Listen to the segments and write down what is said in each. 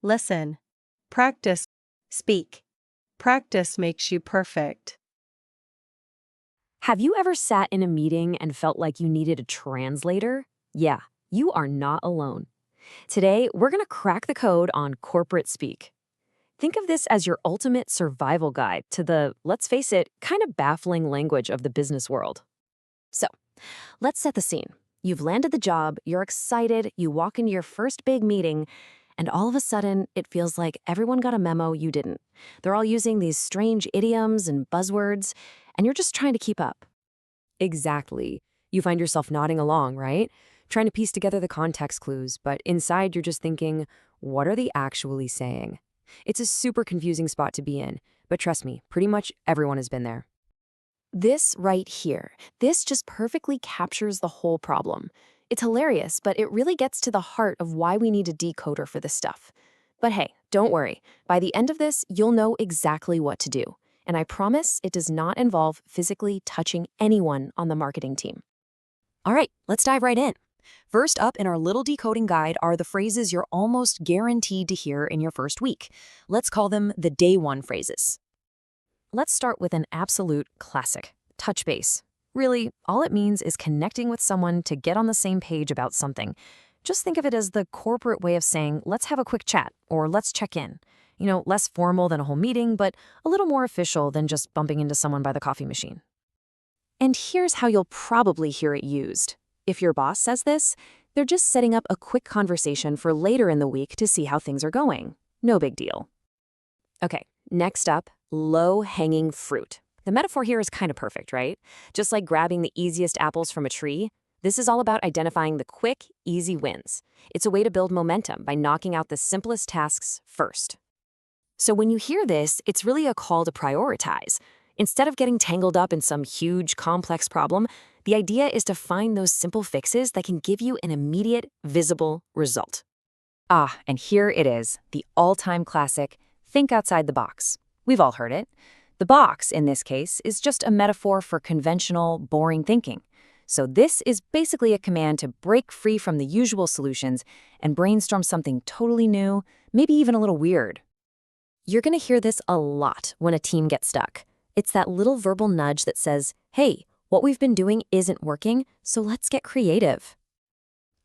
Listen. Practice. Speak. Practice makes you perfect. Have you ever sat in a meeting and felt like you needed a translator? Yeah, you are not alone. Today, we're going to crack the code on corporate speak. Think of this as your ultimate survival guide to the, let's face it, kind of baffling language of the business world. So, let's set the scene. You've landed the job, you're excited, you walk into your first big meeting, and all of a sudden, it feels like everyone got a memo you didn't. They're all using these strange idioms and buzzwords, and you're just trying to keep up. Exactly. You find yourself nodding along, right? Trying to piece together the context clues, but inside you're just thinking, what are they actually saying? It's a super confusing spot to be in, but trust me, pretty much everyone has been there. This right here, this just perfectly captures the whole problem. It's hilarious, but it really gets to the heart of why we need a decoder for this stuff. But hey, don't worry. By the end of this, you'll know exactly what to do. And I promise it does not involve physically touching anyone on the marketing team. All right, let's dive right in. First up in our little decoding guide are the phrases you're almost guaranteed to hear in your first week. Let's call them the day one phrases. Let's start with an absolute classic, touch base. Really, all it means is connecting with someone to get on the same page about something. Just think of it as the corporate way of saying, let's have a quick chat, or let's check in. Less formal than a whole meeting, but a little more official than just bumping into someone by the coffee machine. And here's how you'll probably hear it used. If your boss says this, they're just setting up a quick conversation for later in the week to see how things are going. No big deal. Okay, next up, low-hanging fruit. The metaphor here is kind of perfect, right? Just like grabbing the easiest apples from a tree, this is all about identifying the quick, easy wins. It's a way to build momentum by knocking out the simplest tasks first. So when you hear this, it's really a call to prioritize. Instead of getting tangled up in some huge, complex problem, the idea is to find those simple fixes that can give you an immediate, visible result. Ah, and here it is, the all-time classic, think outside the box. We've all heard it. The box, in this case, is just a metaphor for conventional, boring thinking. So this is basically a command to break free from the usual solutions and brainstorm something totally new, maybe even a little weird. You're going to hear this a lot when a team gets stuck. It's that little verbal nudge that says, hey, what we've been doing isn't working, so let's get creative.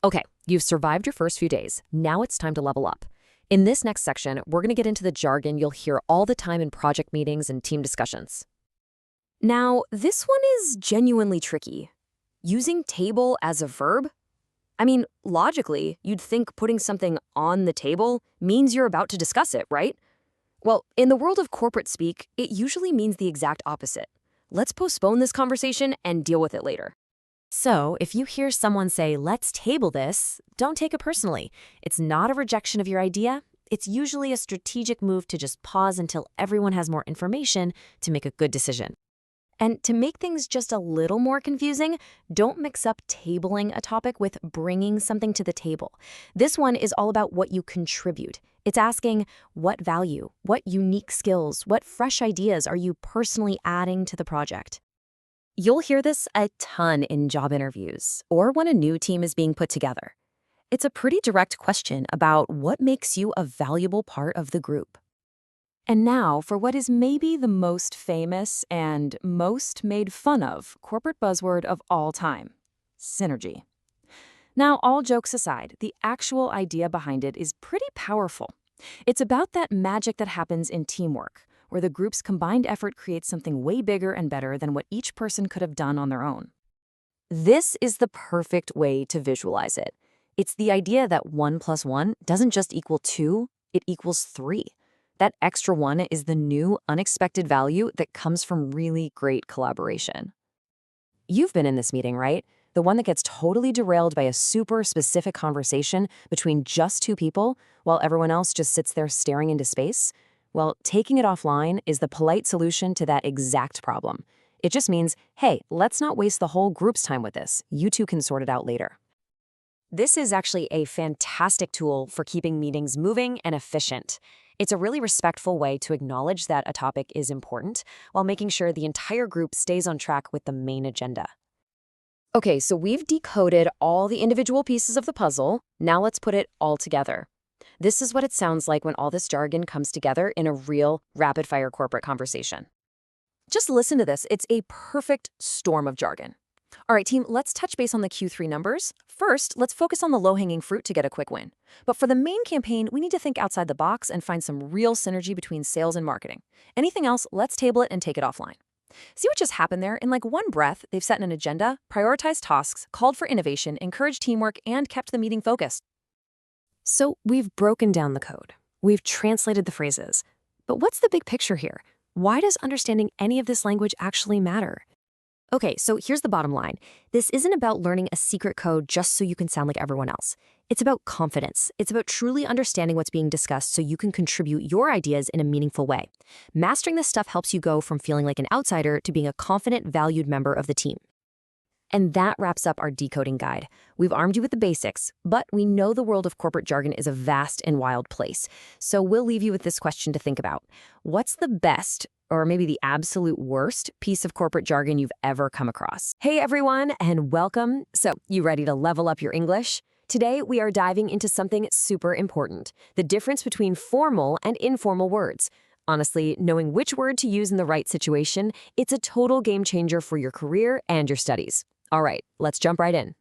Okay, you've survived your first few days. Now it's time to level up. In this next section, we're going to get into the jargon you'll hear all the time in project meetings and team discussions. Now, this one is genuinely tricky. Using table as a verb? I mean, logically, you'd think putting something on the table means you're about to discuss it, right? Well, in the world of corporate speak, it usually means the exact opposite. Let's postpone this conversation and deal with it later. So, if you hear someone say, let's table this, don't take it personally. It's not a rejection of your idea. It's usually a strategic move to just pause until everyone has more information to make a good decision. And to make things just a little more confusing, don't mix up tabling a topic with bringing something to the table. This one is all about what you contribute. It's asking what value, what unique skills, what fresh ideas are you personally adding to the project? You'll hear this a ton in job interviews or when a new team is being put together. It's a pretty direct question about what makes you a valuable part of the group. And now for what is maybe the most famous and most made fun of corporate buzzword of all time, synergy. Now, all jokes aside, the actual idea behind it is pretty powerful. It's about that magic that happens in teamwork, where the group's combined effort creates something way bigger and better than what each person could have done on their own. This is the perfect way to visualize it. It's the idea that 1 + 1 doesn't just equal 2, it equals 3. That extra one is the new, unexpected value that comes from really great collaboration. You've been in this meeting, right? The one that gets totally derailed by a super specific conversation between just two people while everyone else just sits there staring into space? Well, taking it offline is the polite solution to that exact problem. It just means, hey, let's not waste the whole group's time with this. You two can sort it out later. This is actually a fantastic tool for keeping meetings moving and efficient. It's a really respectful way to acknowledge that a topic is important while making sure the entire group stays on track with the main agenda. Okay, so we've decoded all the individual pieces of the puzzle. Now let's put it all together. This is what it sounds like when all this jargon comes together in a real rapid-fire corporate conversation. Just listen to this. It's a perfect storm of jargon. All right, team, let's touch base on the Q3 numbers. First, let's focus on the low-hanging fruit to get a quick win. But for the main campaign, we need to think outside the box and find some real synergy between sales and marketing. Anything else, let's table it and take it offline. See what just happened there? In like one breath, they've set an agenda, prioritized tasks, called for innovation, encouraged teamwork, and kept the meeting focused. So we've broken down the code. We've translated the phrases. But what's the big picture here? Why does understanding any of this language actually matter? Okay, so here's the bottom line. This isn't about learning a secret code just so you can sound like everyone else. It's about confidence. It's about truly understanding what's being discussed so you can contribute your ideas in a meaningful way. Mastering this stuff helps you go from feeling like an outsider to being a confident, valued member of the team. And that wraps up our decoding guide. We've armed you with the basics, but we know the world of corporate jargon is a vast and wild place. So we'll leave you with this question to think about. What's the best, or maybe the absolute worst, piece of corporate jargon you've ever come across? Hey everyone, and welcome. So, you ready to level up your English? Today, we are diving into something super important, the difference between formal and informal words. Honestly, knowing which word to use in the right situation, it's a total game changer for your career and your studies. All right, let's jump right in.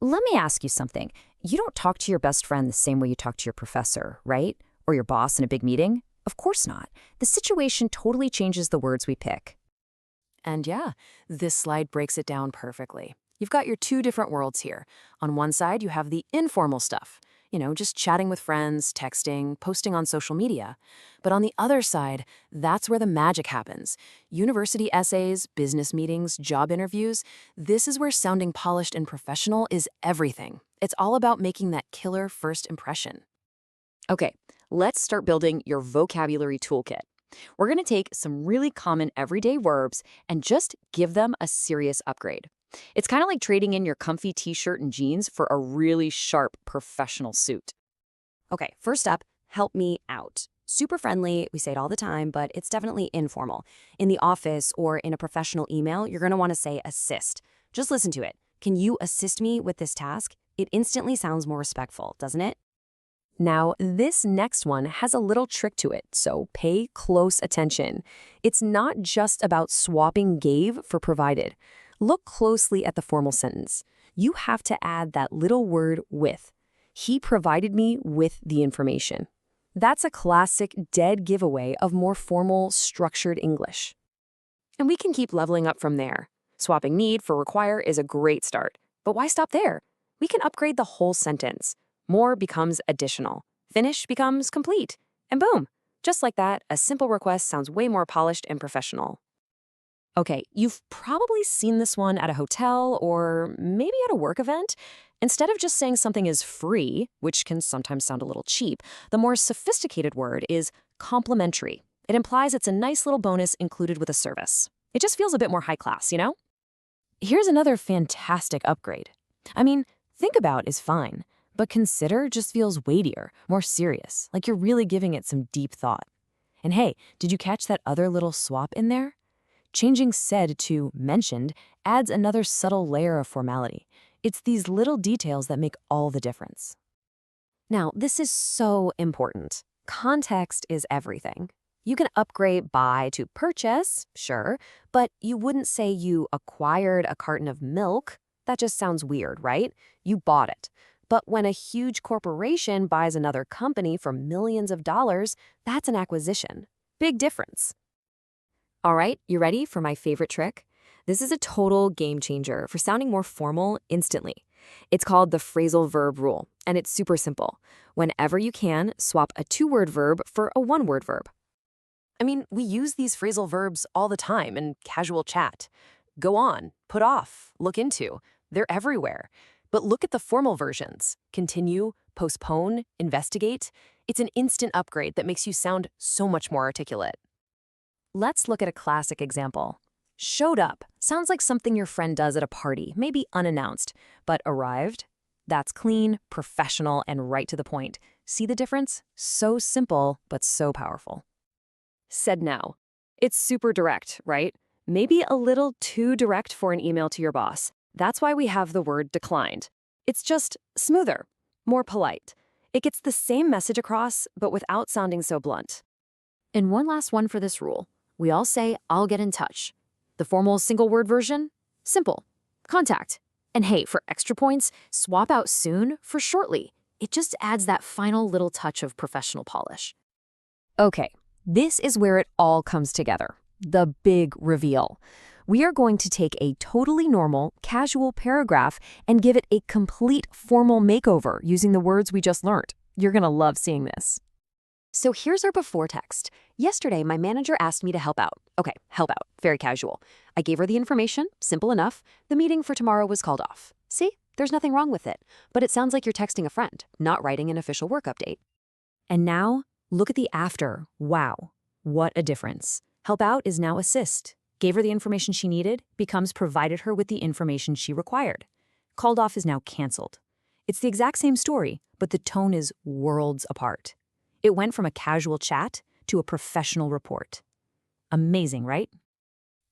Let me ask you something. You don't talk to your best friend the same way you talk to your professor, right? Or your boss in a big meeting? Of course not. The situation totally changes the words we pick. And yeah, this slide breaks it down perfectly. You've got your two different worlds here. On one side, you have the informal stuff. Just chatting with friends, texting, posting on social media. But on the other side, that's where the magic happens. University essays, business meetings, job interviews, this is where sounding polished and professional is everything. It's all about making that killer first impression. Okay, let's start building your vocabulary toolkit. We're going to take some really common everyday verbs and just give them a serious upgrade. It's kind of like trading in your comfy t-shirt and jeans for a really sharp professional suit. Okay, first up, help me out. Super friendly, we say it all the time, but it's definitely informal. In the office or in a professional email, you're going to want to say assist. Just listen to it. Can you assist me with this task? It instantly sounds more respectful, doesn't it? Now, this next one has a little trick to it, so pay close attention. It's not just about swapping gave for provided. Look closely at the formal sentence. You have to add that little word with. He provided me with the information. That's a classic dead giveaway of more formal, structured English. And we can keep leveling up from there. Swapping need for require is a great start. But why stop there? We can upgrade the whole sentence. More becomes additional. Finish becomes complete. And boom! Just like that, a simple request sounds way more polished and professional. Okay, you've probably seen this one at a hotel or maybe at a work event. Instead of just saying something is free, which can sometimes sound a little cheap, the more sophisticated word is complimentary. It implies it's a nice little bonus included with a service. It just feels a bit more high class, you know? Here's another fantastic upgrade. I mean, think about is fine, but consider just feels weightier, more serious, like you're really giving it some deep thought. And hey, did you catch that other little swap in there? Changing said to mentioned adds another subtle layer of formality. It's these little details that make all the difference. Now, this is so important. Context is everything. You can upgrade buy to purchase, sure, but you wouldn't say you acquired a carton of milk. That just sounds weird, right? You bought it. But when a huge corporation buys another company for millions of dollars, that's an acquisition. Big difference. All right, you ready for my favorite trick? This is a total game changer for sounding more formal instantly. It's called the phrasal verb rule, and it's super simple. Whenever you can, swap a two-word verb for a one-word verb. I mean, we use these phrasal verbs all the time in casual chat. Go on, put off, look into. They're everywhere. But look at the formal versions. Continue, postpone, investigate. It's an instant upgrade that makes you sound so much more articulate. Let's look at a classic example. Showed up sounds like something your friend does at a party, maybe unannounced, but arrived? That's clean, professional, and right to the point. See the difference? So simple, but so powerful. Said now. It's super direct, right? Maybe a little too direct for an email to your boss. That's why we have the word declined. It's just smoother, more polite. It gets the same message across, but without sounding so blunt. And one last one for this rule. We all say, I'll get in touch. The formal single word version? Simple. Contact. And hey, for extra points, swap out soon for shortly. It just adds that final little touch of professional polish. Okay, this is where it all comes together. The big reveal. We are going to take a totally normal, casual paragraph and give it a complete formal makeover using the words we just learned. You're going to love seeing this. So here's our before text. Yesterday, my manager asked me to help out. Okay, help out. Very casual. I gave her the information. Simple enough. The meeting for tomorrow was called off. See? There's nothing wrong with it. But it sounds like you're texting a friend, not writing an official work update. And now, look at the after. Wow. What a difference. Help out is now assist. Gave her the information she needed, becomes provided her with the information she required. Called off is now canceled. It's the exact same story, but the tone is worlds apart. It went from a casual chat to a professional report. Amazing, right?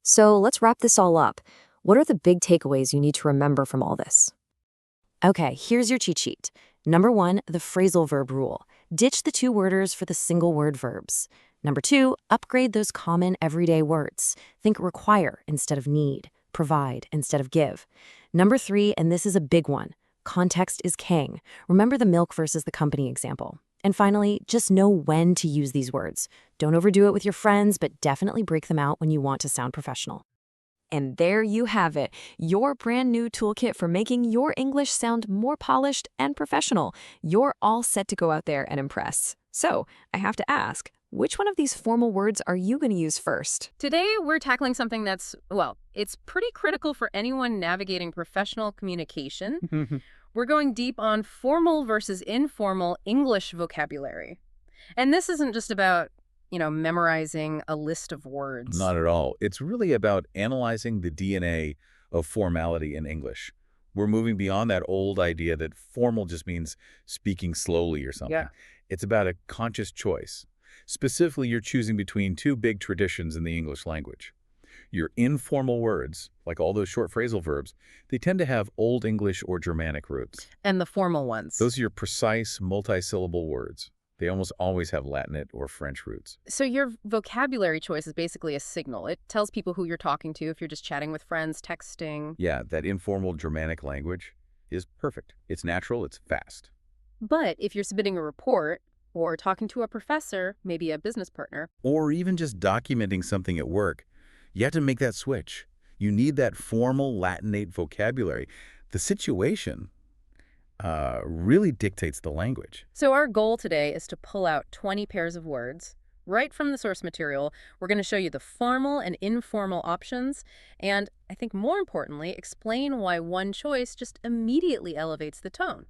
So let's wrap this all up. What are the big takeaways you need to remember from all this? Okay, here's your cheat sheet. Number 1, the phrasal verb rule. Ditch the two-worders for the single-word verbs. Number 2, upgrade those common everyday words. Think require instead of need, provide instead of give. Number 3, and this is a big one, context is king. Remember the milk versus the company example. And finally, just know when to use these words. Don't overdo it with your friends, but definitely break them out when you want to sound professional. And there you have it, your brand new toolkit for making your English sound more polished and professional. You're all set to go out there and impress. So, I have to ask, which one of these formal words are you going to use first? Today, we're tackling something that's, well, it's pretty critical for anyone navigating professional communication. We're going deep on formal versus informal English vocabulary. And this isn't just about, memorizing a list of words. Not at all. It's really about analyzing the DNA of formality in English. We're moving beyond that old idea that formal just means speaking slowly or something. Yeah. It's about a conscious choice. Specifically, you're choosing between two big traditions in the English language. Your informal words, like all those short phrasal verbs, they tend to have Old English or Germanic roots. And the formal ones. Those are your precise, multisyllable words. They almost always have Latinate or French roots. So your vocabulary choice is basically a signal. It tells people who you're talking to if you're just chatting with friends, texting. Yeah, that informal Germanic language is perfect. It's natural, it's fast. But if you're submitting a report or talking to a professor, maybe a business partner, Or even just documenting something at work, you have to make that switch. You need that formal Latinate vocabulary. The situation really dictates the language. So our goal today is to pull out 20 pairs of words right from the source material. We're going to show you the formal and informal options, and I think more importantly, explain why one choice just immediately elevates the tone.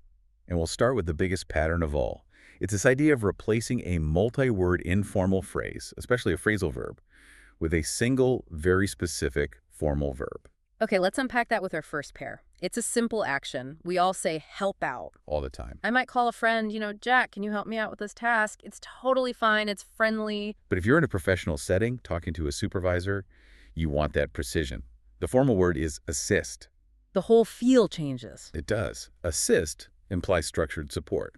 And we'll start with the biggest pattern of all. It's this idea of replacing a multi-word informal phrase, especially a phrasal verb, with a single, very specific formal verb. Okay, let's unpack that with our first pair. It's a simple action. We all say help out. All the time. I might call a friend, Jack, can you help me out with this task? It's totally fine. It's friendly. But if you're in a professional setting, talking to a supervisor, you want that precision. The formal word is assist. The whole feel changes. It does. Assist implies structured support.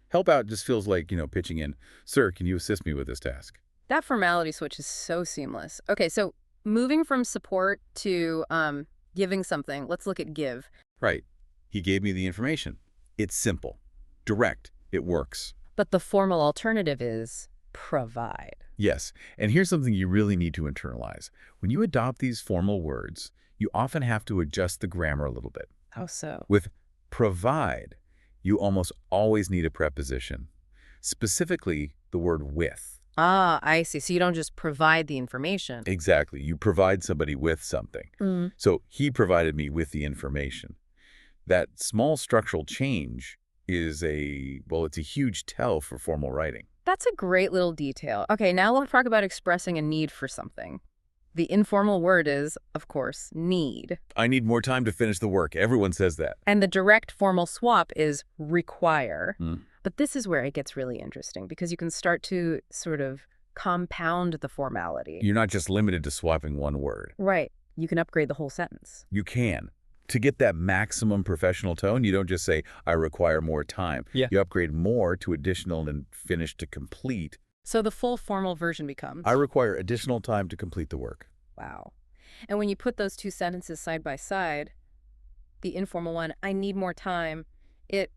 Help out just feels like, pitching in, sir, can you assist me with this task? That formality switch is so seamless. Okay, so moving from support to giving something, let's look at give. Right. He gave me the information. It's simple, direct, it works. But the formal alternative is provide. Yes, and here's something you really need to internalize. When you adopt these formal words, you often have to adjust the grammar a little bit. How so? With provide, you almost always need a preposition, specifically the word with. Ah, I see. So you don't just provide the information. Exactly. You provide somebody with something. So he provided me with the information. That small structural change is it's a huge tell for formal writing. That's a great little detail. Okay, now let's talk about expressing a need for something. The informal word is, of course, need. I need more time to finish the work. Everyone says that. And the direct formal swap is require. But this is where it gets really interesting because you can start to sort of compound the formality. You're not just limited to swapping one word. Right. You can upgrade the whole sentence. You can. To get that maximum professional tone, you don't just say, I require more time. Yeah. You upgrade more to additional and finish to complete. So the full formal version becomes, I require additional time to complete the work. wow. And when you put those two sentences side by side, the informal one, I need more time, it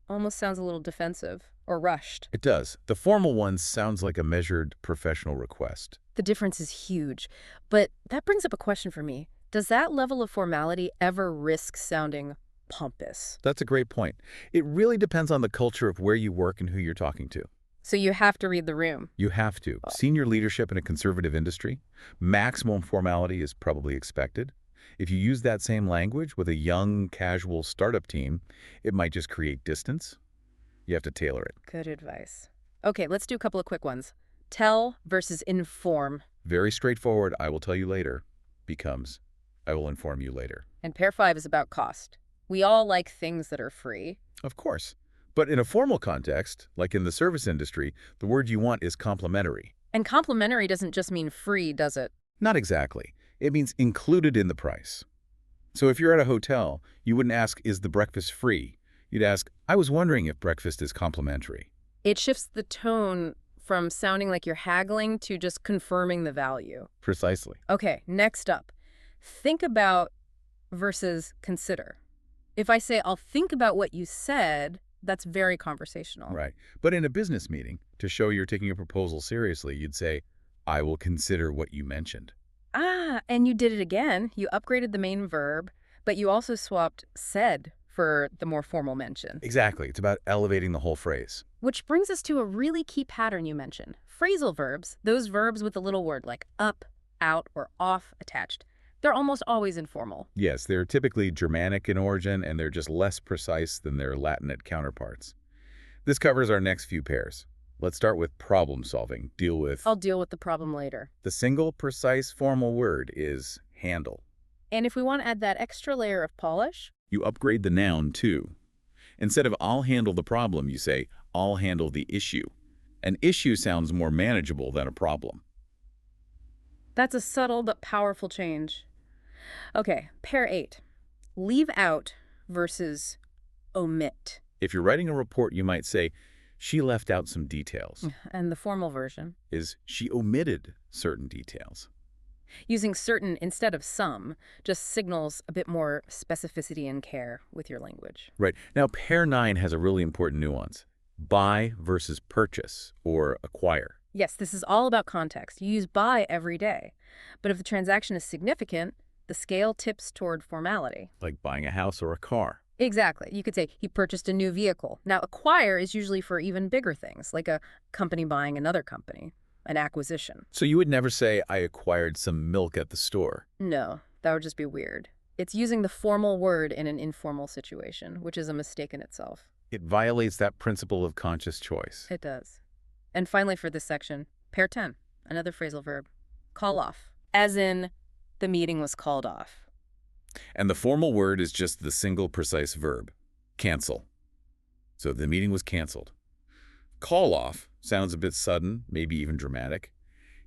almost sounds a little defensive or rushed. It does. The formal one sounds like a measured professional request. The difference is huge. But that brings up a question for me. Does that level of formality ever risk sounding pompous? That's a great point. It really depends on the culture of where you work and who you're talking to. So you have to read the room. You have to. Senior leadership in a conservative industry, maximum formality is probably expected. If you use that same language with a young, casual startup team, it might just create distance. You have to tailor it. Good advice. Okay, let's do a couple of quick ones. Tell versus inform. Very straightforward, I will tell you later, becomes, I will inform you later. And pair 5 is about cost. We all like things that are free. Of course. But in a formal context, like in the service industry, the word you want is complimentary. And complimentary doesn't just mean free, does it? Not exactly. It means included in the price. So if you're at a hotel, you wouldn't ask, is the breakfast free? You'd ask, I was wondering if breakfast is complimentary. It shifts the tone from sounding like you're haggling to just confirming the value. Precisely. Okay, next up. Think about versus consider. If I say, I'll think about what you said, that's very conversational. Right. But in a business meeting, to show you're taking a proposal seriously, you'd say, I will consider what you mentioned. Ah, and you did it again. You upgraded the main verb, but you also swapped said for the more formal mention. Exactly. It's about elevating the whole phrase. Which brings us to a really key pattern you mentioned. Phrasal verbs, those verbs with a little word like up, out, or off attached, they're almost always informal. Yes, they're typically Germanic in origin, and they're just less precise than their Latinate counterparts. This covers our next few pairs. Let's start with problem solving. I'll deal with the problem later. The single precise formal word is handle. And if we want to add that extra layer of polish, You upgrade the noun too. Instead of I'll handle the problem, you say I'll handle the issue. An issue sounds more manageable than a problem. that's a subtle but powerful change. Okay, pair 8. Leave out versus omit. If you're writing a report, you might say, she left out some details. And the formal version, Is she omitted certain details? using certain instead of some, just signals a bit more specificity and care with your language. Right. Now, pair 9 has a really important nuance. Buy versus purchase or acquire. Yes, this is all about context. You use buy every day. But if the transaction is significant, the scale tips toward formality. Like buying a house or a car. Exactly. You could say he purchased a new vehicle. Now, acquire is usually for even bigger things, like a company buying another company, an acquisition. So you would never say, I acquired some milk at the store. No, that would just be weird. It's using the formal word in an informal situation, which is a mistake in itself. It violates that principle of conscious choice. It does. And finally for this section, pair 10, another phrasal verb. Call off. As in, the meeting was called off. And the formal word is just the single precise verb, cancel. So the meeting was canceled. Call off sounds a bit sudden, maybe even dramatic.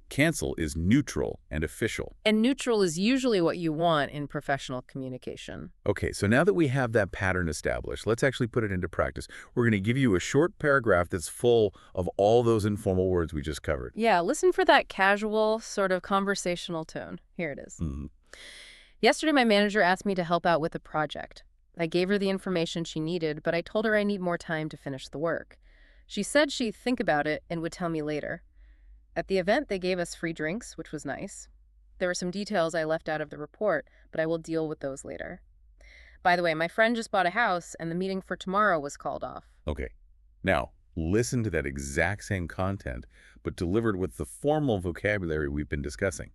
Cancel is neutral and official. And neutral is usually what you want in professional communication. Okay, so now that we have that pattern established, let's actually put it into practice. We're going to give you a short paragraph that's full of all those informal words we just covered. Yeah, listen for that casual, sort of conversational tone. Here it is. Yesterday, my manager asked me to help out with a project. I gave her the information she needed, but I told her I need more time to finish the work. She said she'd think about it and would tell me later. At the event, they gave us free drinks, which was nice. There were some details I left out of the report, but I will deal with those later. By the way, my friend just bought a house, and the meeting for tomorrow was called off. Okay, now listen to that exact same content, but delivered with the formal vocabulary we've been discussing.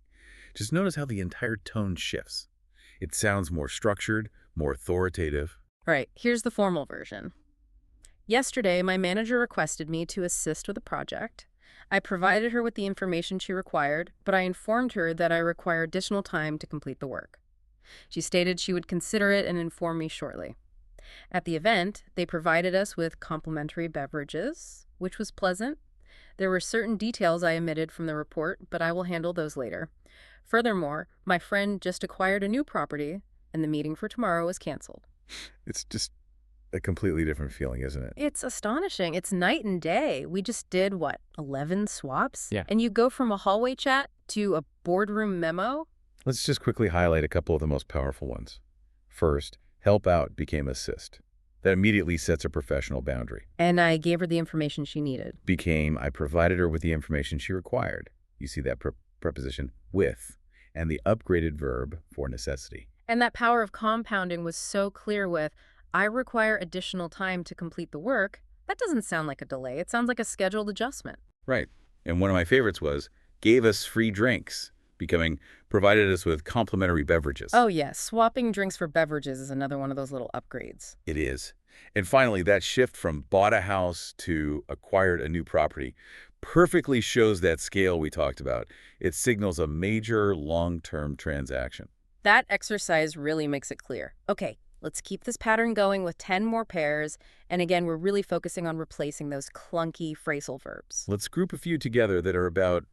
Just notice how the entire tone shifts. It sounds more structured, more authoritative. Right, here's the formal version. Yesterday, my manager requested me to assist with a project. I provided her with the information she required, but I informed her that I require additional time to complete the work. She stated she would consider it and inform me shortly. At the event, they provided us with complimentary beverages, which was pleasant. There were certain details I omitted from the report, but I will handle those later. Furthermore, my friend just acquired a new property, and the meeting for tomorrow was canceled. It's just a completely different feeling, isn't it? It's astonishing. It's night and day. We just did, what, 11 swaps? Yeah. And you go from a hallway chat to a boardroom memo? Let's just quickly highlight a couple of the most powerful ones. First, help out became assist. That immediately sets a professional boundary. And I gave her the information she needed. Became, I provided her with the information she required. You see that preposition, with, and the upgraded verb for necessity. And that power of compounding was so clear with, I require additional time to complete the work. That doesn't sound like a delay. It sounds like a scheduled adjustment. Right. And one of my favorites was, gave us free drinks, becoming, provided us with complimentary beverages. Oh, yes. Swapping drinks for beverages is another one of those little upgrades. It is. And finally, that shift from bought a house to acquired a new property perfectly shows that scale we talked about. It signals a major long-term transaction. That exercise really makes it clear. Okay, let's keep this pattern going with 10 more pairs. And again, we're really focusing on replacing those clunky phrasal verbs. Let's group a few together that are about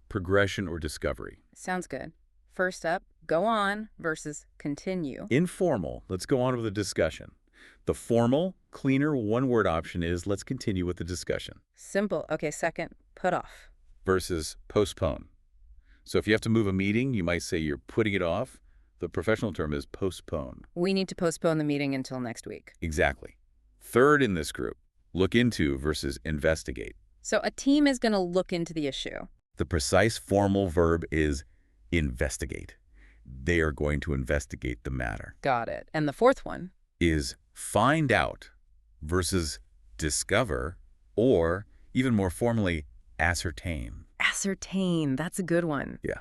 progression or discovery. Sounds good. First up, go on versus continue. Informal. Let's go on with the discussion. The formal, cleaner one-word option is let's continue with the discussion. Simple. Okay, second, put off. Versus postpone. So if you have to move a meeting, you might say you're putting it off. The professional term is postpone. We need to postpone the meeting until next week. Exactly. Third in this group, look into versus investigate. So a team is going to look into the issue. The precise formal verb is investigate. They are going to investigate the matter. Got it. And the fourth one? Is find out versus discover, or even more formally, ascertain. Ascertain. That's a good one. Yeah.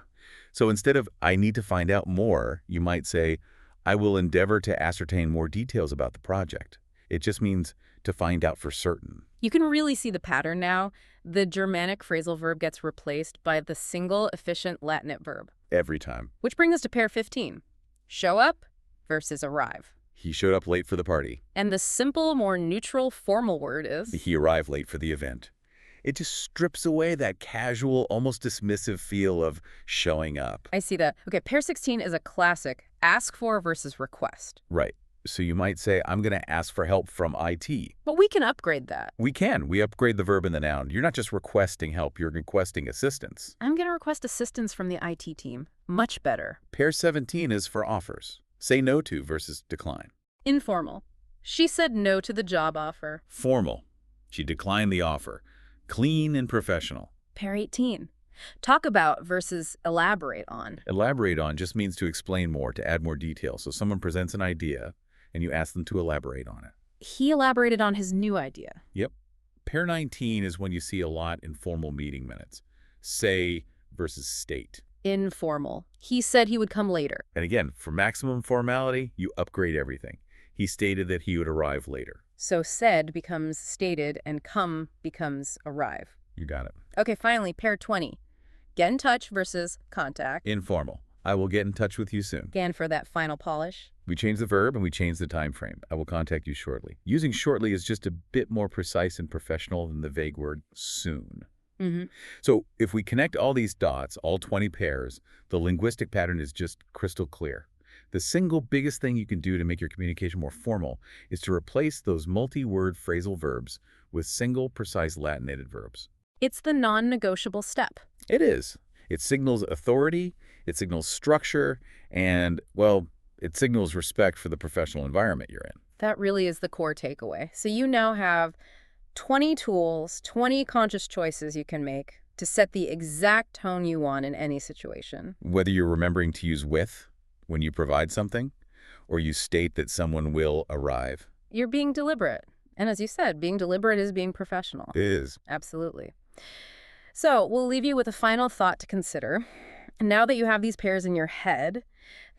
So instead of I need to find out more, you might say I will endeavor to ascertain more details about the project. It just means to find out for certain. You can really see the pattern now. The Germanic phrasal verb gets replaced by the single efficient Latinate verb. Every time. Which brings us to pair 15. Show up versus arrive. He showed up late for the party. And the simple, more neutral, formal word is? He arrived late for the event. It just strips away that casual, almost dismissive feel of showing up. I see that. Okay, pair 16 is a classic ask for versus request. Right. So you might say, I'm going to ask for help from IT. But we can upgrade that. We can. We upgrade the verb and the noun. You're not just requesting help, you're requesting assistance. I'm going to request assistance from the IT team. Much better. Pair 17 is for offers. Say no to versus decline. Informal. She said no to the job offer. Formal. She declined the offer. Clean and professional. Pair 18. Talk about versus elaborate on. Elaborate on just means to explain more, to add more detail. So someone presents an idea, and you ask them to elaborate on it. He elaborated on his new idea. Yep. Pair 19 is when you see a lot in formal meeting minutes. Say versus state. Informal. He said he would come later. And again, for maximum formality, you upgrade everything. He stated that he would arrive later. So said becomes stated and come becomes arrive. You got it. Okay, finally, pair 20. Get in touch versus contact. Informal. I will get in touch with you soon. Again for that final polish. We change the verb and we change the time frame. I will contact you shortly. Using shortly is just a bit more precise and professional than the vague word soon. Mm-hmm. So if we connect all these dots, all 20 pairs, the linguistic pattern is just crystal clear. The single biggest thing you can do to make your communication more formal is to replace those multi-word phrasal verbs with single, precise Latinated verbs. It's the non-negotiable step. It is. It signals authority, it signals structure, and, well, it signals respect for the professional environment you're in. That really is the core takeaway. So you now have 20 tools, 20 conscious choices you can make to set the exact tone you want in any situation. Whether you're remembering to use with when you provide something, or you state that someone will arrive. You're being deliberate. And as you said, being deliberate is being professional. It is. Absolutely. So we'll leave you with a final thought to consider. Now that you have these pairs in your head,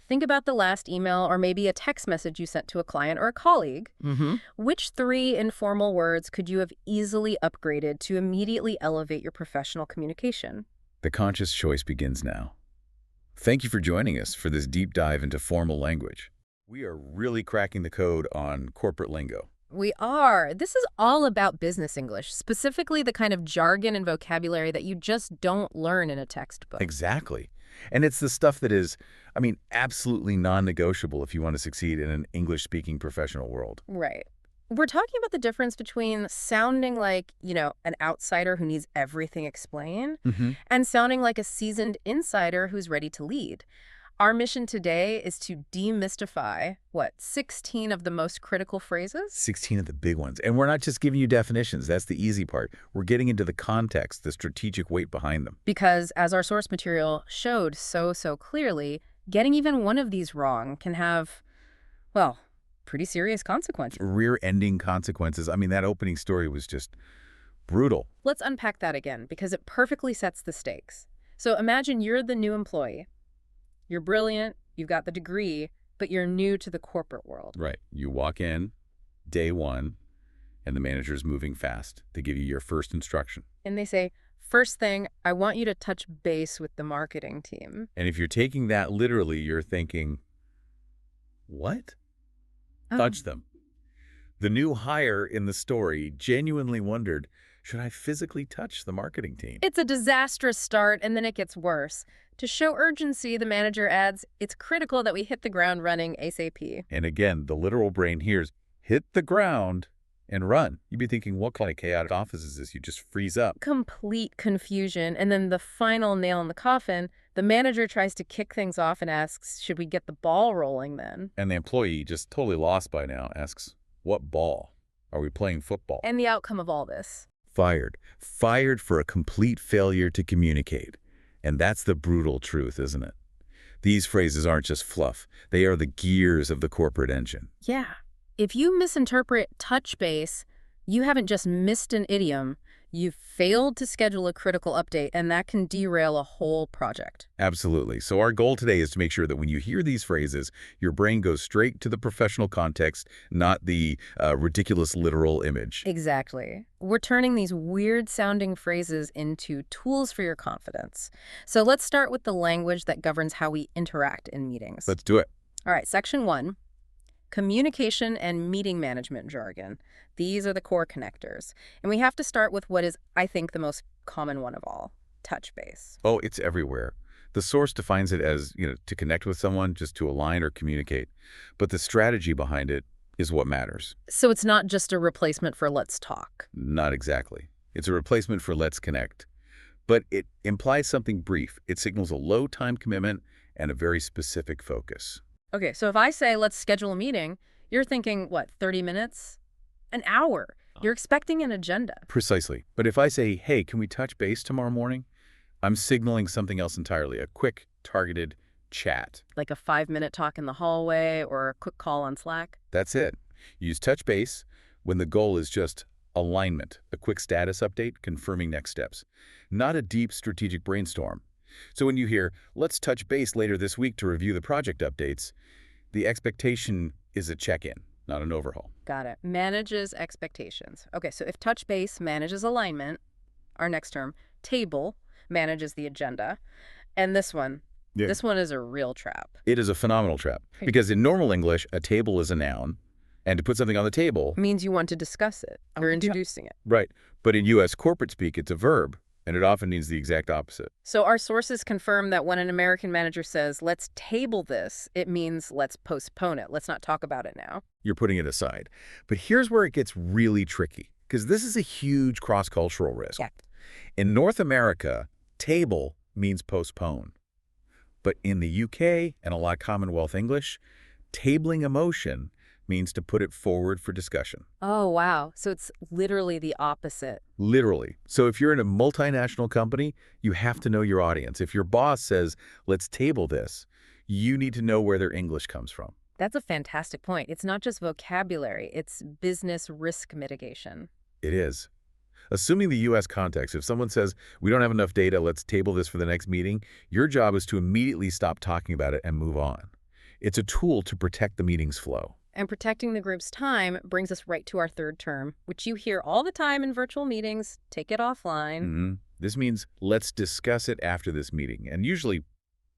think about the last email or maybe a text message you sent to a client or a colleague. Mm-hmm. Which 3 informal words could you have easily upgraded to immediately elevate your professional communication? The conscious choice begins now. Thank you for joining us for this deep dive into formal language. We are really cracking the code on corporate lingo. We are. This is all about business English, specifically the kind of jargon and vocabulary that you just don't learn in a textbook. Exactly. And it's the stuff that is, I mean, absolutely non-negotiable if you want to succeed in an English-speaking professional world. Right. We're talking about the difference between sounding like, an outsider who needs everything explained and sounding like a seasoned insider who's ready to lead. Our mission today is to demystify, 16 of the most critical phrases? 16 of the big ones. And we're not just giving you definitions. That's the easy part. We're getting into the context, the strategic weight behind them. Because as our source material showed so clearly, getting even one of these wrong can have, pretty serious consequences. Rear-ending consequences. I mean, that opening story was just brutal. Let's unpack that again, because it perfectly sets the stakes. So imagine you're the new employee. You're brilliant, you've got the degree, but you're new to the corporate world. Right. You walk in, day one, and the manager's moving fast to give you your first instruction. And they say, first thing, I want you to touch base with the marketing team. And if you're taking that literally, you're thinking, what? Oh. Touch them. The new hire in the story genuinely wondered, should I physically touch the marketing team? It's a disastrous start, and then it gets worse. To show urgency, the manager adds, it's critical that we hit the ground running ASAP. And again, the literal brain hears, hit the ground and run. You'd be thinking, what kind of chaotic office is this? You just freeze up. Complete confusion. And then the final nail in the coffin, the manager tries to kick things off and asks, should we get the ball rolling then? And the employee, just totally lost by now, asks, what ball? Are we playing football? And the outcome of all this? Fired. Fired for a complete failure to communicate. And that's the brutal truth, isn't it? These phrases aren't just fluff. They are the gears of the corporate engine. Yeah. If you misinterpret touch base, you haven't just missed an idiom. You've failed to schedule a critical update, and that can derail a whole project. Absolutely. So our goal today is to make sure that when you hear these phrases, your brain goes straight to the professional context, not the ridiculous literal image. Exactly. We're turning these weird-sounding phrases into tools for your confidence. So let's start with the language that governs how we interact in meetings. Let's do it. All right, section 1. Communication and meeting management jargon. These are the core connectors. And we have to start with what is, I think, the most common one of all, touch base. Oh, it's everywhere. The source defines it as, to connect with someone, just to align or communicate. But the strategy behind it is what matters. So it's not just a replacement for let's talk. Not exactly. It's a replacement for let's connect. But it implies something brief. It signals a low time commitment and a very specific focus. Okay, so if I say, let's schedule a meeting, you're thinking, 30 minutes? An hour? You're expecting an agenda. Precisely. But if I say, hey, can we touch base tomorrow morning? I'm signaling something else entirely, a quick, targeted chat. Like a 5-minute talk in the hallway or a quick call on Slack? That's it. Use touch base when the goal is just alignment, a quick status update confirming next steps, not a deep strategic brainstorm. So when you hear, let's touch base later this week to review the project updates, the expectation is a check-in, not an overhaul. Got it. Manages expectations. Okay, so if touch base manages alignment, our next term, table manages the agenda, and this one is a real trap. It is a phenomenal trap, because in normal English, a table is a noun, and to put something on the table means you want to discuss it. You're introducing it. Right. But in U.S. corporate speak, it's a verb. And it often means the exact opposite. So our sources confirm that when an American manager says, let's table this, it means let's postpone it. Let's not talk about it now. You're putting it aside. But here's where it gets really tricky, because this is a huge cross-cultural risk. Yeah. In North America, table means postpone. But in the UK and a lot of Commonwealth English, tabling a motion means to put it forward for discussion. Oh, wow. So it's literally the opposite. Literally. So if you're in a multinational company, you have to know your audience. If your boss says, let's table this, you need to know where their English comes from. That's a fantastic point. It's not just vocabulary, it's business risk mitigation. It is. Assuming the U.S. context, if someone says, we don't have enough data, let's table this for the next meeting, your job is to immediately stop talking about it and move on. It's a tool to protect the meeting's flow. And protecting the group's time brings us right to our third term, which you hear all the time in virtual meetings. Take it offline. This means let's discuss it after this meeting, and usually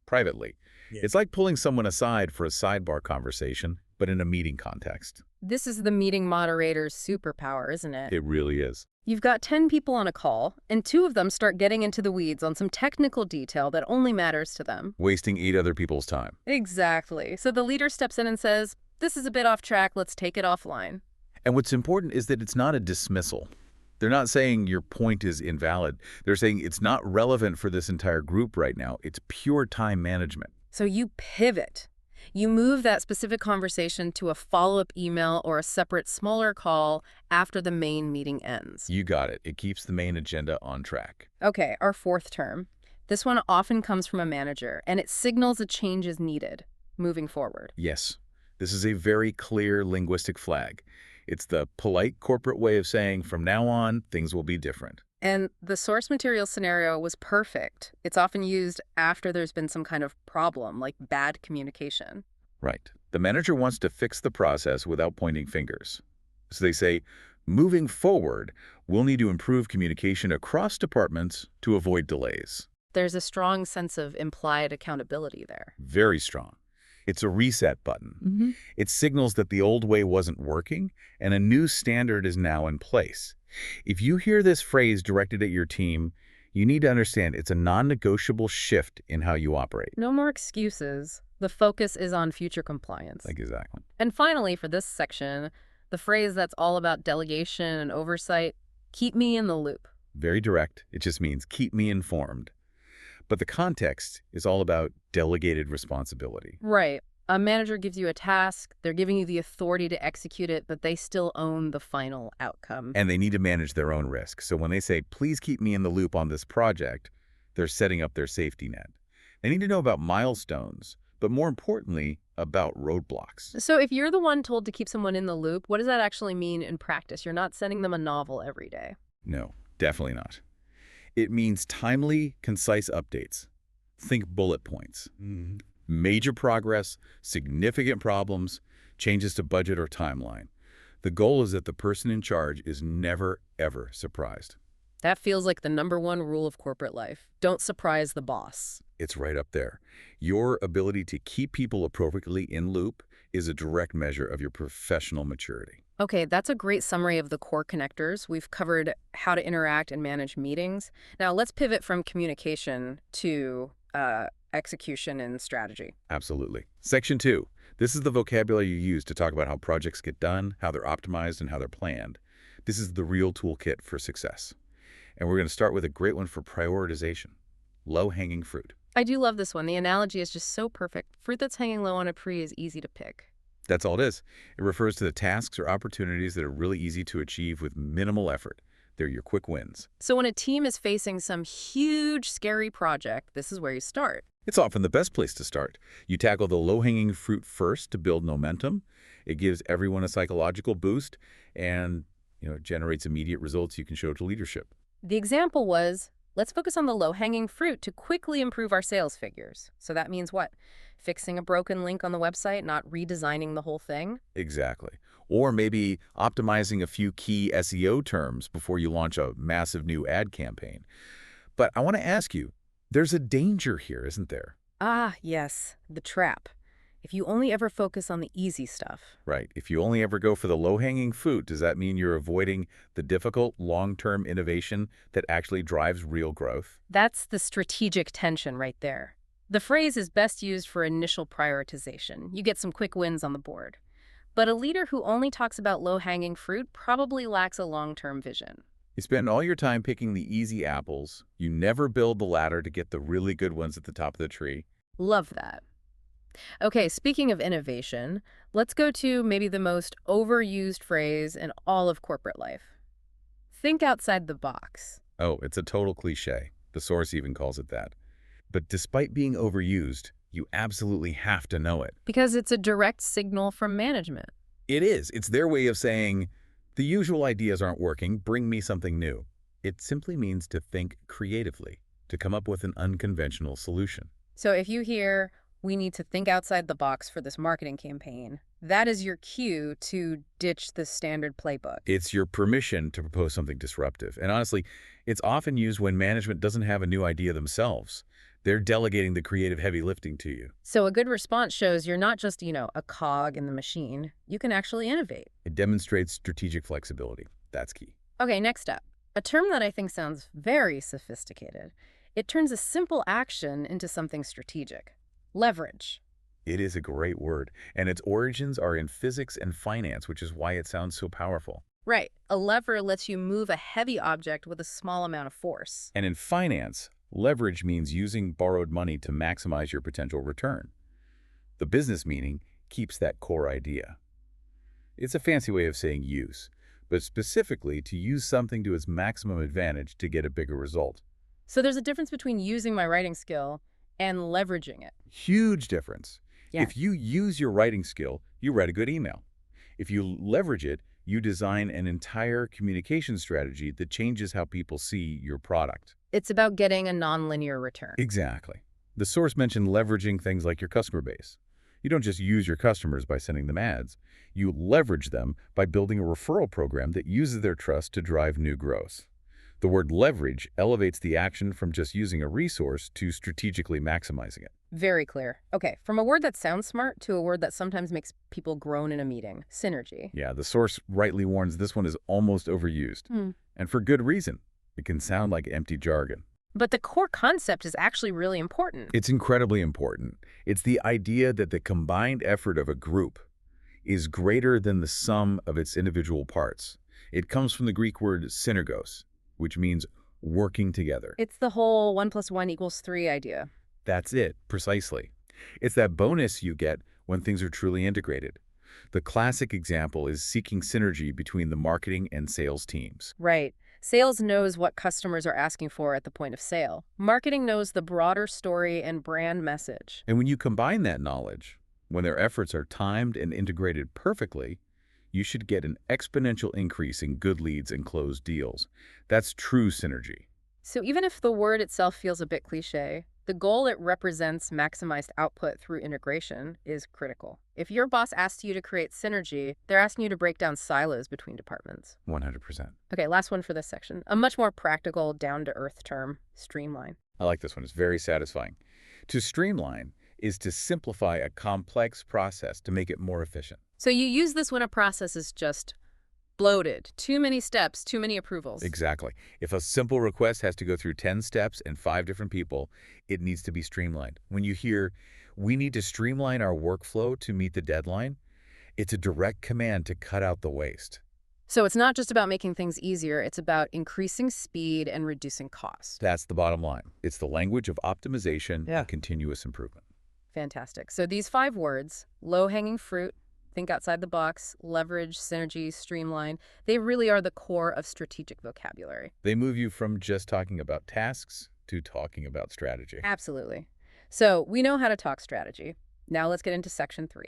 privately. Yeah. It's like pulling someone aside for a sidebar conversation, but in a meeting context. This is the meeting moderator's superpower, isn't it? It really is. You've got 10 people on a call, and 2 of them start getting into the weeds on some technical detail that only matters to them. Wasting 8 other people's time. Exactly. So the leader steps in and says, "This is a bit off track, let's take it offline." And what's important is that it's not a dismissal. They're not saying your point is invalid. They're saying it's not relevant for this entire group right now. It's pure time management. So you pivot. You move that specific conversation to a follow-up email or a separate, smaller call after the main meeting ends. You got it. It keeps the main agenda on track. Okay, our 4th term. This one often comes from a manager, and it signals a change is needed moving forward. Yes, this is a very clear linguistic flag. It's the polite corporate way of saying from now on, things will be different. And the source material scenario was perfect. It's often used after there's been some kind of problem, like bad communication. Right. The manager wants to fix the process without pointing fingers. So they say, moving forward, we'll need to improve communication across departments to avoid delays. There's a strong sense of implied accountability there. Very strong. It's a reset button. It signals that the old way wasn't working and a new standard is now in place. If you hear this phrase directed at your team, you need to understand it's a non-negotiable shift in how you operate. No more excuses. The focus is on future compliance. Exactly. And finally, for this section, the phrase that's all about delegation and oversight, keep me in the loop. Very direct. It just means keep me informed. But the context is all about delegated responsibility. Right. A manager gives you a task, they're giving you the authority to execute it, but they still own the final outcome. And they need to manage their own risk. So when they say, please keep me in the loop on this project, they're setting up their safety net. They need to know about milestones, but more importantly, about roadblocks. So if you're the one told to keep someone in the loop, what does that actually mean in practice? You're not sending them a novel every day. No, definitely not. It means timely, concise updates. Think bullet points. Major progress, significant problems, changes to budget or timeline. The goal is that the person in charge is never, ever surprised. That feels like the #1 rule of corporate life. Don't surprise the boss. It's right up there. Your ability to keep people appropriately in loop is a direct measure of your professional maturity. Okay, that's a great summary of the core connectors. We've covered how to interact and manage meetings. Now let's pivot from communication to execution and strategy. Absolutely. Section 2. This is the vocabulary you use to talk about how projects get done, how they're optimized, and how they're planned. This is the real toolkit for success. And we're going to start with a great one for prioritization. Low-hanging fruit. I do love this one. The analogy is just so perfect. Fruit that's hanging low on a tree is easy to pick. That's all it is. It refers to the tasks or opportunities that are really easy to achieve with minimal effort. They're your quick wins. So when a team is facing some huge, scary project, this is where you start. It's often the best place to start. You tackle the low-hanging fruit first to build momentum. It gives everyone a psychological boost and, it generates immediate results you can show to leadership. The example was, let's focus on the low-hanging fruit to quickly improve our sales figures. So that means what? Fixing a broken link on the website, not redesigning the whole thing? Exactly. Or maybe optimizing a few key SEO terms before you launch a massive new ad campaign. But I want to ask you, there's a danger here, isn't there? Ah, yes, the trap. If you only ever focus on the easy stuff. Right. If you only ever go for the low-hanging fruit, does that mean you're avoiding the difficult long-term innovation that actually drives real growth? That's the strategic tension right there. The phrase is best used for initial prioritization. You get some quick wins on the board. But a leader who only talks about low-hanging fruit probably lacks a long-term vision. You spend all your time picking the easy apples. You never build the ladder to get the really good ones at the top of the tree. Love that. Okay, speaking of innovation, let's go to maybe the most overused phrase in all of corporate life. Think outside the box. Oh, it's a total cliche. The source even calls it that. But despite being overused, you absolutely have to know it. Because it's a direct signal from management. It is. It's their way of saying, the usual ideas aren't working, bring me something new. It simply means to think creatively, to come up with an unconventional solution. So if you hear, we need to think outside the box for this marketing campaign, that is your cue to ditch the standard playbook. It's your permission to propose something disruptive. And honestly, it's often used when management doesn't have a new idea themselves. They're delegating the creative heavy lifting to you. So a good response shows you're not just, a cog in the machine. You can actually innovate. It demonstrates strategic flexibility. That's key. Okay, next up. A term that I think sounds very sophisticated. It turns a simple action into something strategic. Leverage. It is a great word, and its origins are in physics and finance, which is why it sounds so powerful. Right. A lever lets you move a heavy object with a small amount of force. And in finance, leverage means using borrowed money to maximize your potential return. The business meaning keeps that core idea. It's a fancy way of saying use, but specifically to use something to its maximum advantage to get a bigger result. So there's a difference between using my writing skill and leveraging it. Huge difference. Yeah. If you use your writing skill, you write a good email. If you leverage it, you design an entire communication strategy that changes how people see your product. It's about getting a nonlinear return. Exactly. The source mentioned leveraging things like your customer base. You don't just use your customers by sending them ads. You leverage them by building a referral program that uses their trust to drive new growth. The word leverage elevates the action from just using a resource to strategically maximizing it. Very clear. Okay, from a word that sounds smart to a word that sometimes makes people groan in a meeting. Synergy. Yeah, the source rightly warns this one is almost overused. And for good reason. It can sound like empty jargon. But the core concept is actually really important. It's incredibly important. It's the idea that the combined effort of a group is greater than the sum of its individual parts. It comes from the Greek word synergos, which means working together. It's the whole 1 + 1 = 3 idea. That's it, precisely. It's that bonus you get when things are truly integrated. The classic example is seeking synergy between the marketing and sales teams. Right. Sales knows what customers are asking for at the point of sale. Marketing knows the broader story and brand message. And when you combine that knowledge, when their efforts are timed and integrated perfectly, you should get an exponential increase in good leads and closed deals. That's true synergy. So even if the word itself feels a bit cliche, the goal it represents, maximized output through integration, is critical. If your boss asks you to create synergy, they're asking you to break down silos between departments. 100%. Okay, last one for this section. A much more practical, down-to-earth term, streamline. I like this one. It's very satisfying. To streamline is to simplify a complex process to make it more efficient. So you use this when a process is just bloated. Too many steps, too many approvals. Exactly. If a simple request has to go through 10 steps and 5 different people, it needs to be streamlined. When you hear, we need to streamline our workflow to meet the deadline, it's a direct command to cut out the waste. So it's not just about making things easier, it's about increasing speed and reducing cost. That's the bottom line. It's the language of optimization and continuous improvement. Fantastic. So these 5 words, low-hanging fruit, think outside the box, leverage, synergy, streamline, they really are the core of strategic vocabulary. They move you from just talking about tasks to talking about strategy. Absolutely. So we know how to talk strategy. Now let's get into section 3.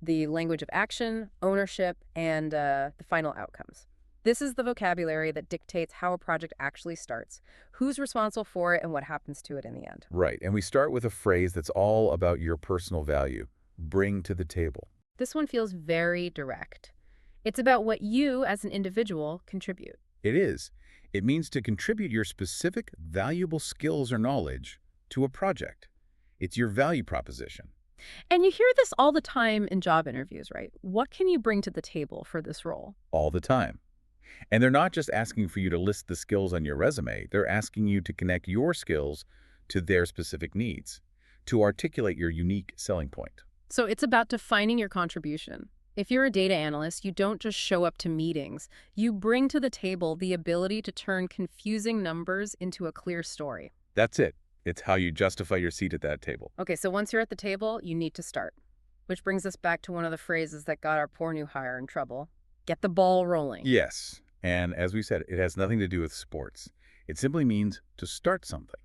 The language of action, ownership, and the final outcomes. This is the vocabulary that dictates how a project actually starts, who's responsible for it, and what happens to it in the end. Right, and we start with a phrase that's all about your personal value. Bring to the table. This one feels very direct. It's about what you, as an individual, contribute. It is. It means to contribute your specific, valuable skills or knowledge to a project. It's your value proposition. And you hear this all the time in job interviews, right? What can you bring to the table for this role? All the time. And they're not just asking for you to list the skills on your resume. They're asking you to connect your skills to their specific needs, to articulate your unique selling point. So it's about defining your contribution. If you're a data analyst, you don't just show up to meetings. You bring to the table the ability to turn confusing numbers into a clear story. That's it. It's how you justify your seat at that table. Okay, so once you're at the table, you need to start. Which brings us back to one of the phrases that got our poor new hire in trouble. Get the ball rolling. Yes. And as we said, it has nothing to do with sports. It simply means to start something,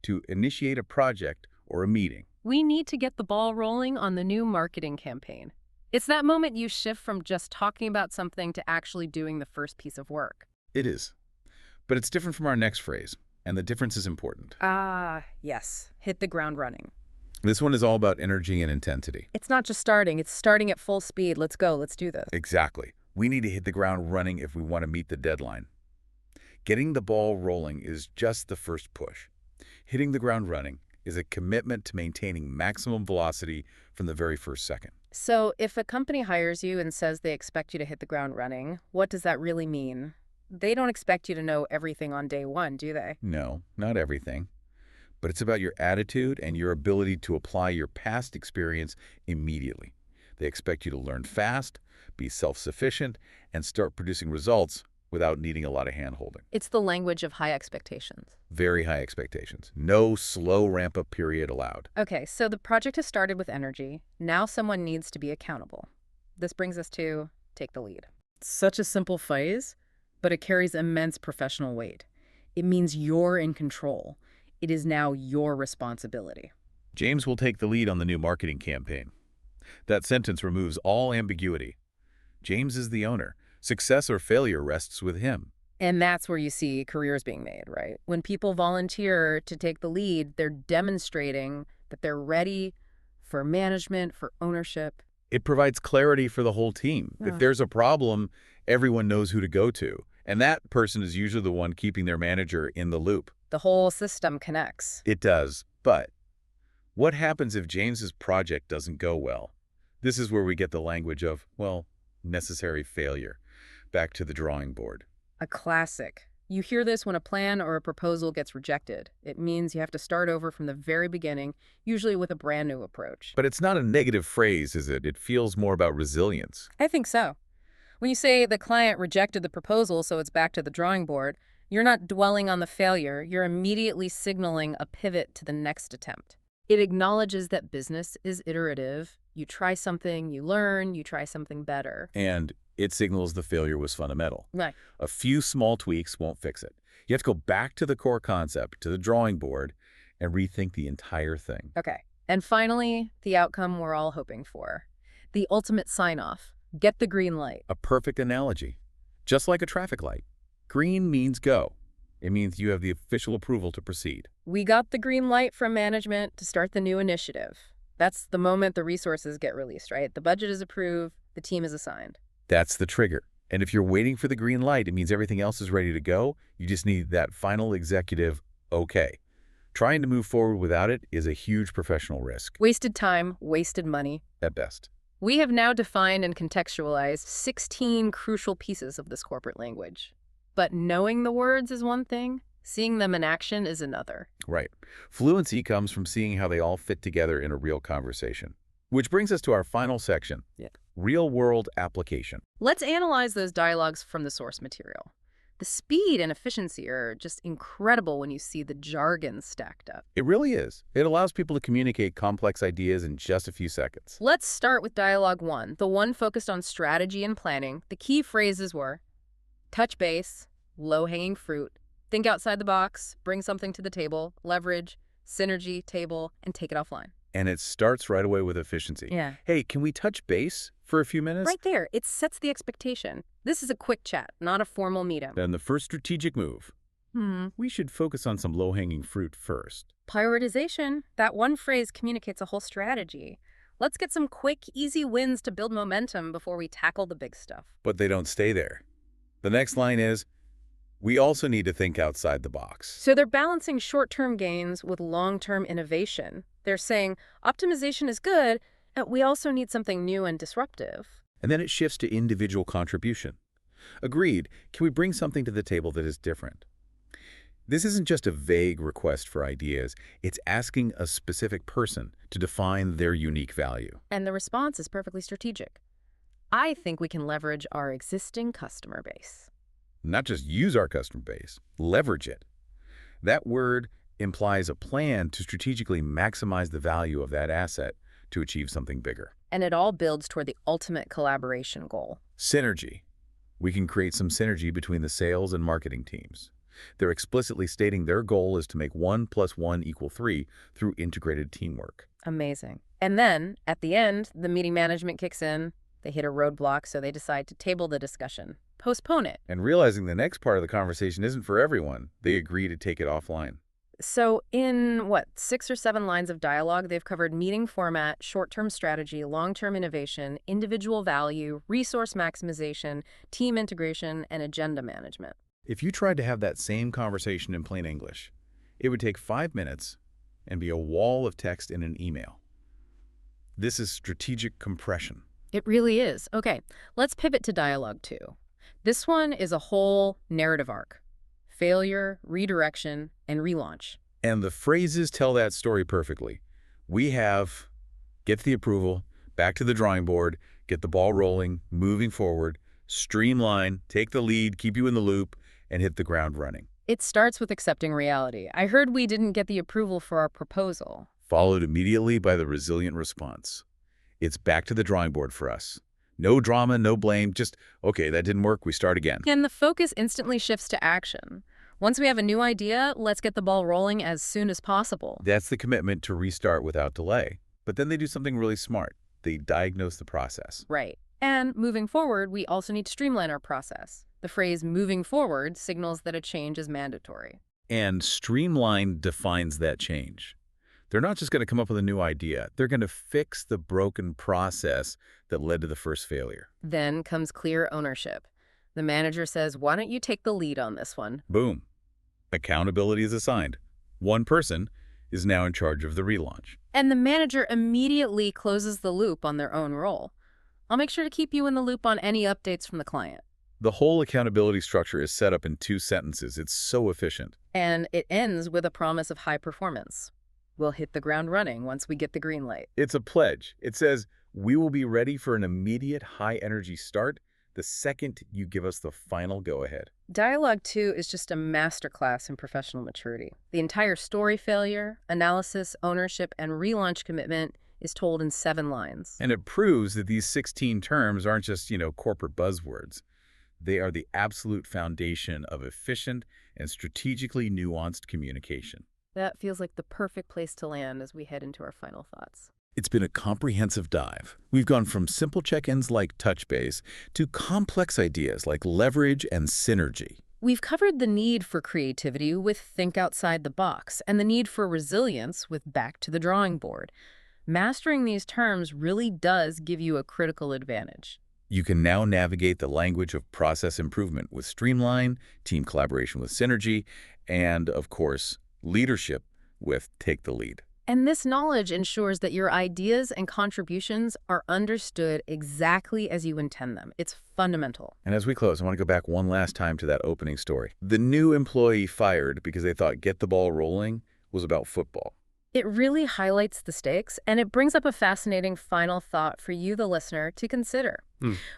to initiate a project or a meeting. We need to get the ball rolling on the new marketing campaign. It's that moment you shift from just talking about something to actually doing the first piece of work. It is. But it's different from our next phrase, and the difference is important. Yes. Hit the ground running. This one is all about energy and intensity. It's not just starting, it's starting at full speed. Let's go, let's do this. Exactly. We need to hit the ground running if we want to meet the deadline. Getting the ball rolling is just the first push. Hitting the ground running is a commitment to maintaining maximum velocity from the very first second. So if a company hires you and says they expect you to hit the ground running, what does that really mean? They don't expect you to know everything on day one, do they? No, not everything. But it's about your attitude and your ability to apply your past experience immediately. They expect you to learn fast, be self-sufficient, and start producing results without needing a lot of hand-holding. It's the language of high expectations. Very high expectations. No slow ramp-up period allowed. Okay, so the project has started with energy. Now someone needs to be accountable. This brings us to take the lead. Such a simple phrase, but it carries immense professional weight. It means you're in control. It is now your responsibility. James will take the lead on the new marketing campaign. That sentence removes all ambiguity. James is the owner. Success or failure rests with him. And that's where you see careers being made, right? When people volunteer to take the lead, they're demonstrating that they're ready for management, for ownership. It provides clarity for the whole team. If there's a problem, everyone knows who to go to. And that person is usually the one keeping their manager in the loop. The whole system connects. It does. But what happens if James's project doesn't go well? This is where we get the language of, well, necessary failure. Back to the drawing board. A classic. You hear this when a plan or a proposal gets rejected. It means you have to start over from the very beginning, usually with a brand new approach. But it's not a negative phrase, is it? It feels more about resilience. I think so. When you say the client rejected the proposal, so it's back to the drawing board, you're not dwelling on the failure. You're immediately signaling a pivot to the next attempt. It acknowledges that business is iterative. You try something, you learn, you try something better. And it signals the failure was fundamental. Right. A few small tweaks won't fix it. You have to go back to the core concept, to the drawing board, and rethink the entire thing. Okay. And finally, the outcome we're all hoping for. The ultimate sign-off. Get the green light. A perfect analogy. Just like a traffic light. Green means go. It means you have the official approval to proceed. We got the green light from management to start the new initiative. That's the moment the resources get released, right? The budget is approved, the team is assigned. That's the trigger. And if you're waiting for the green light, it means everything else is ready to go. You just need that final executive okay. Trying to move forward without it is a huge professional risk. Wasted time, wasted money. At best. We have now defined and contextualized 16 crucial pieces of this corporate language. But knowing the words is one thing, seeing them in action is another. Right. Fluency comes from seeing how they all fit together in a real conversation. Which brings us to our final section. Real-world application. Let's analyze those dialogues from the source material. The speed and efficiency are just incredible when you see the jargon stacked up. It really is. It allows people to communicate complex ideas in just a few seconds. Let's start with dialogue 1, the one focused on strategy and planning. The key phrases were touch base, low-hanging fruit, think outside the box, bring something to the table, leverage, synergy, table, and take it offline. And it starts right away with efficiency. Yeah. Hey, can we touch base for a few minutes? Right there. It sets the expectation. This is a quick chat, not a formal meetup. Then the first strategic move. We should focus on some low-hanging fruit first. Prioritization. That one phrase communicates a whole strategy. Let's get some quick, easy wins to build momentum before we tackle the big stuff. But they don't stay there. The next line is, we also need to think outside the box. So they're balancing short-term gains with long-term innovation. They're saying optimization is good, and we also need something new and disruptive. And then it shifts to individual contribution. Agreed. Can we bring something to the table that is different? This isn't just a vague request for ideas. It's asking a specific person to define their unique value. And the response is perfectly strategic. I think we can leverage our existing customer base. Not just use our customer base, leverage it. That word implies a plan to strategically maximize the value of that asset to achieve something bigger. And it all builds toward the ultimate collaboration goal. Synergy. We can create some synergy between the sales and marketing teams. They're explicitly stating their goal is to make 1 + 1 = 3 through integrated teamwork. Amazing. And then, at the end, the meeting management kicks in. They hit a roadblock, so they decide to table the discussion, postpone it. And realizing the next part of the conversation isn't for everyone, they agree to take it offline. So in, 6 or 7 lines of dialogue, they've covered meeting format, short-term strategy, long-term innovation, individual value, resource maximization, team integration, and agenda management. If you tried to have that same conversation in plain English, it would take 5 minutes and be a wall of text in an email. This is strategic compression. It really is. Okay, let's pivot to dialogue 2. This one is a whole narrative arc. Failure, redirection, and relaunch. And the phrases tell that story perfectly. We have get the approval, back to the drawing board, get the ball rolling, moving forward, streamline, take the lead, keep you in the loop, and hit the ground running. It starts with accepting reality. I heard we didn't get the approval for our proposal. Followed immediately by the resilient response. It's back to the drawing board for us. No drama, no blame, just, okay, that didn't work, we start again. And the focus instantly shifts to action. Once we have a new idea, let's get the ball rolling as soon as possible. That's the commitment to restart without delay. But then they do something really smart. They diagnose the process. Right. And moving forward, we also need to streamline our process. The phrase moving forward signals that a change is mandatory. And streamline defines that change. They're not just going to come up with a new idea. They're going to fix the broken process that led to the first failure. Then comes clear ownership. The manager says, why don't you take the lead on this one? Boom. Accountability is assigned. One person is now in charge of the relaunch. And the manager immediately closes the loop on their own role. I'll make sure to keep you in the loop on any updates from the client. The whole accountability structure is set up in 2 sentences. It's so efficient. And it ends with a promise of high performance. We'll hit the ground running once we get the green light. It's a pledge. It says, we will be ready for an immediate high-energy start the second you give us the final go-ahead. Dialogue 2 is just a masterclass in professional maturity. The entire story failure, analysis, ownership, and relaunch commitment is told in 7 lines. And it proves that these 16 terms aren't just, corporate buzzwords. They are the absolute foundation of efficient and strategically nuanced communication. That feels like the perfect place to land as we head into our final thoughts. It's been a comprehensive dive. We've gone from simple check-ins like touch base to complex ideas like leverage and synergy. We've covered the need for creativity with think outside the box and the need for resilience with back to the drawing board. Mastering these terms really does give you a critical advantage. You can now navigate the language of process improvement with streamline, team collaboration with synergy, and, of course, leadership with take the lead. And this knowledge ensures that your ideas and contributions are understood exactly as you intend them. It's fundamental. And as we close, I want to go back one last time to that opening story. The new employee fired because they thought get the ball rolling was about football. It really highlights the stakes, and it brings up a fascinating final thought for you, the listener, to consider.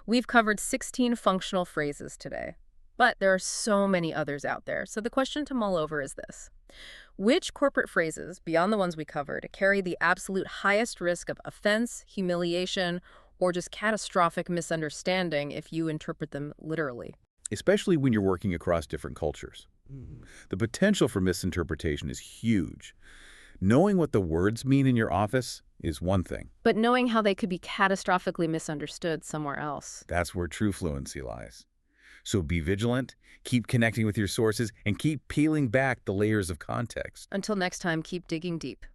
We've covered 16 functional phrases today, but there are so many others out there. So the question to mull over is this. Which corporate phrases, beyond the ones we covered, carry the absolute highest risk of offense, humiliation, or just catastrophic misunderstanding if you interpret them literally? Especially when you're working across different cultures. The potential for misinterpretation is huge. Knowing what the words mean in your office is one thing. But knowing how they could be catastrophically misunderstood somewhere else. That's where true fluency lies. So be vigilant, keep connecting with your sources, and keep peeling back the layers of context. Until next time, keep digging deep.